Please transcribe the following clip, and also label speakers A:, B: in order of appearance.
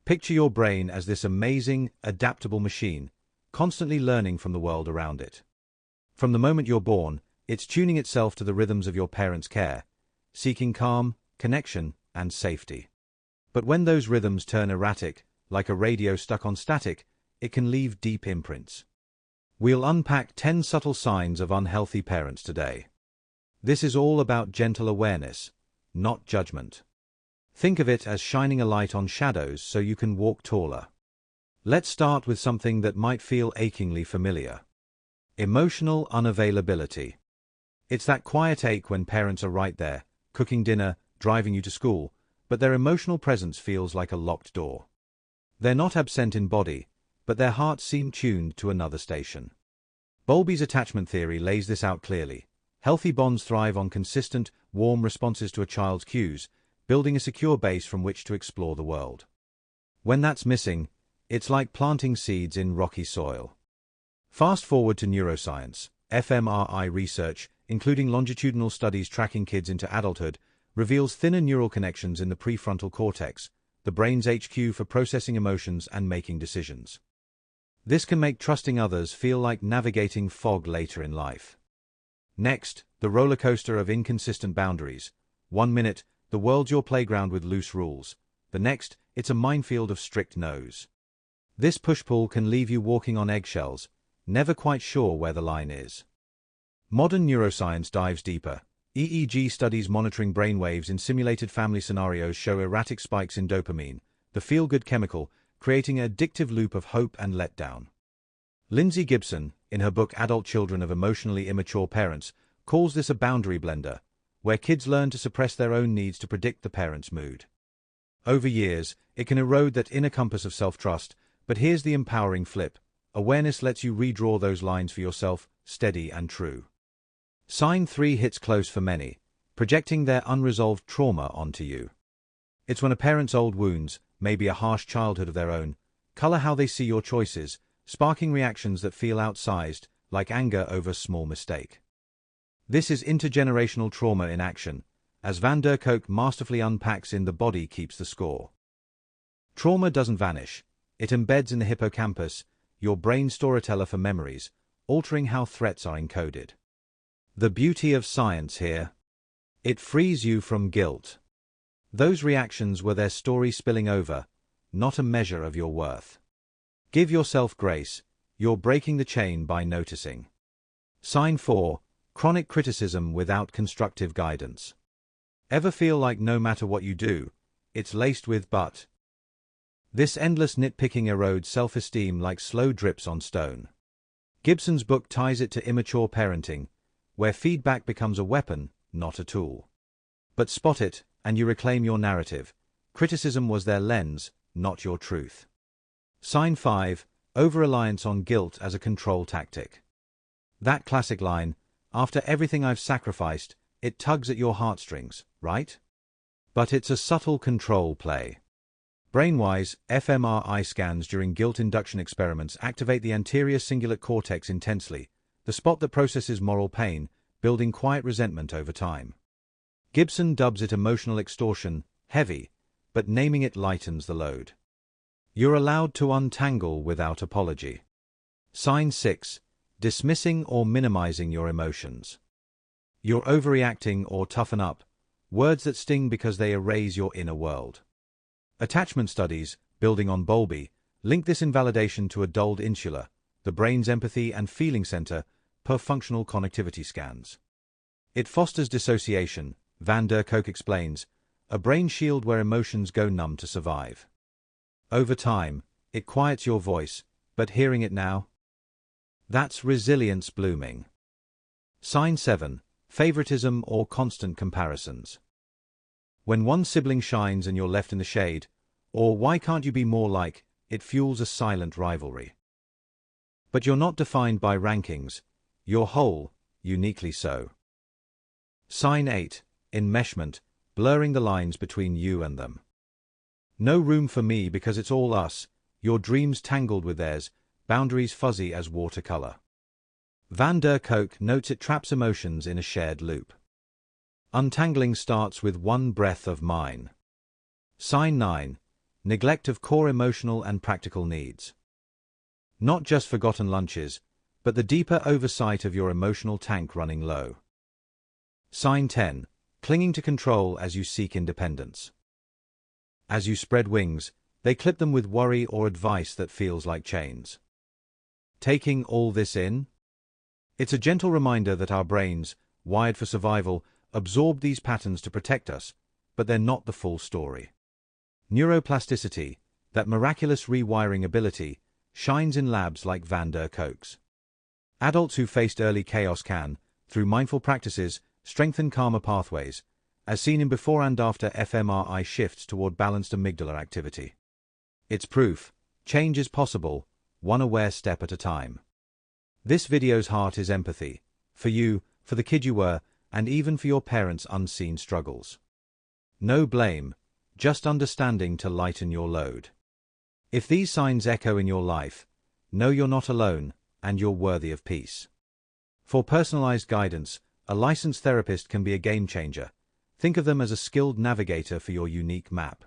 A: Picture your brain as this amazing, adaptable machine, constantly learning from the world around it. From the moment you're born, it's tuning itself to the rhythms of your parents' care, seeking calm, connection, and safety. But when those rhythms turn erratic, like a radio stuck on static, it can leave deep imprints. We'll unpack 10 subtle signs of unhealthy parents today. This is all about gentle awareness, not judgment. Think of it as shining a light on shadows so you can walk taller. Let's start with something that might feel achingly familiar. Emotional unavailability. It's that quiet ache when parents are right there, cooking dinner, driving you to school, but their emotional presence feels like a locked door. They're not absent in body, but their hearts seem tuned to another station. Bowlby's attachment theory lays this out clearly. Healthy bonds thrive on consistent, warm responses to a child's cues, building a secure base from which to explore the world. When that's missing, it's like planting seeds in rocky soil. Fast forward to neuroscience. fMRI research, including longitudinal studies tracking kids into adulthood, reveals thinner neural connections in the prefrontal cortex, the brain's HQ for processing emotions and making decisions. This can make trusting others feel like navigating fog later in life. Next, the roller coaster of inconsistent boundaries. 1 minute, the world's your playground with loose rules. The next, it's a minefield of strict no's. This push-pull can leave you walking on eggshells, never quite sure where the line is. Modern neuroscience dives deeper. EEG studies monitoring brainwaves in simulated family scenarios show erratic spikes in dopamine, the feel-good chemical, creating an addictive loop of hope and letdown. Lindsay Gibson, in her book Adult Children of Emotionally Immature Parents, calls this a boundary blender, where kids learn to suppress their own needs to predict the parent's mood. Over years, it can erode that inner compass of self-trust, but here's the empowering flip. Awareness lets you redraw those lines for yourself, steady and true. Sign 3 hits close for many, projecting their unresolved trauma onto you. It's when a parent's old wounds, maybe a harsh childhood of their own, color how they see your choices, sparking reactions that feel outsized, like anger over a small mistake. This is intergenerational trauma in action, as van der Kolk masterfully unpacks in The Body Keeps the Score. Trauma doesn't vanish. It embeds in the hippocampus, your brain storyteller for memories, altering how threats are encoded. The beauty of science here. It frees you from guilt. Those reactions were their story spilling over, not a measure of your worth. Give yourself grace. You're breaking the chain by noticing. Sign 4. Chronic criticism without constructive guidance. Ever feel like no matter what you do, it's laced with but? This endless nitpicking erodes self-esteem like slow drips on stone. Gibson's book ties it to immature parenting, where feedback becomes a weapon, not a tool. But spot it, and you reclaim your narrative. Criticism was their lens, not your truth. Sign 5. Over-reliance on guilt as a control tactic. That classic line, after everything I've sacrificed, it tugs at your heartstrings, right? But it's a subtle control play. Brainwise, fMRI scans during guilt induction experiments activate the anterior cingulate cortex intensely, the spot that processes moral pain, building quiet resentment over time. Gibson dubs it emotional extortion, heavy, but naming it lightens the load. You're allowed to untangle without apology. Sign 6. Dismissing or minimizing your emotions. You're overreacting or toughen up, words that sting because they erase your inner world. Attachment studies, building on Bowlby, link this invalidation to a dulled insula, the brain's empathy and feeling center, per functional connectivity scans. It fosters dissociation, van der Kolk explains, a brain shield where emotions go numb to survive. Over time, it quiets your voice, but hearing it now? That's resilience blooming. Sign 7. Favoritism or constant comparisons. When one sibling shines and you're left in the shade, or why can't you be more like, it fuels a silent rivalry. But you're not defined by rankings. You're whole, uniquely so. Sign 8. Enmeshment, blurring the lines between you and them. No room for me because it's all us, your dreams tangled with theirs, boundaries fuzzy as watercolor. Van der Kolk notes it traps emotions in a shared loop. Untangling starts with one breath of mine. Sign 9. neglect of core emotional and practical needs. Not just forgotten lunches, but the deeper oversight of your emotional tank running low. Sign 10. Clinging to control as you seek independence. As you spread wings, they clip them with worry or advice that feels like chains. Taking all this in? It's a gentle reminder that our brains, wired for survival, absorb these patterns to protect us, but they're not the full story. Neuroplasticity, that miraculous rewiring ability, shines in labs like Van der Kolk's. Adults who faced early chaos can, through mindful practices, strengthen calmer pathways, as seen in before and after fMRI shifts toward balanced amygdala activity. It's proof, change is possible, one aware step at a time. This video's heart is empathy, for you, for the kid you were, and even for your parents' unseen struggles. No blame, just understanding to lighten your load. If these signs echo in your life, know you're not alone, and you're worthy of peace. For personalized guidance, a licensed therapist can be a game changer. Think of them as a skilled navigator for your unique map.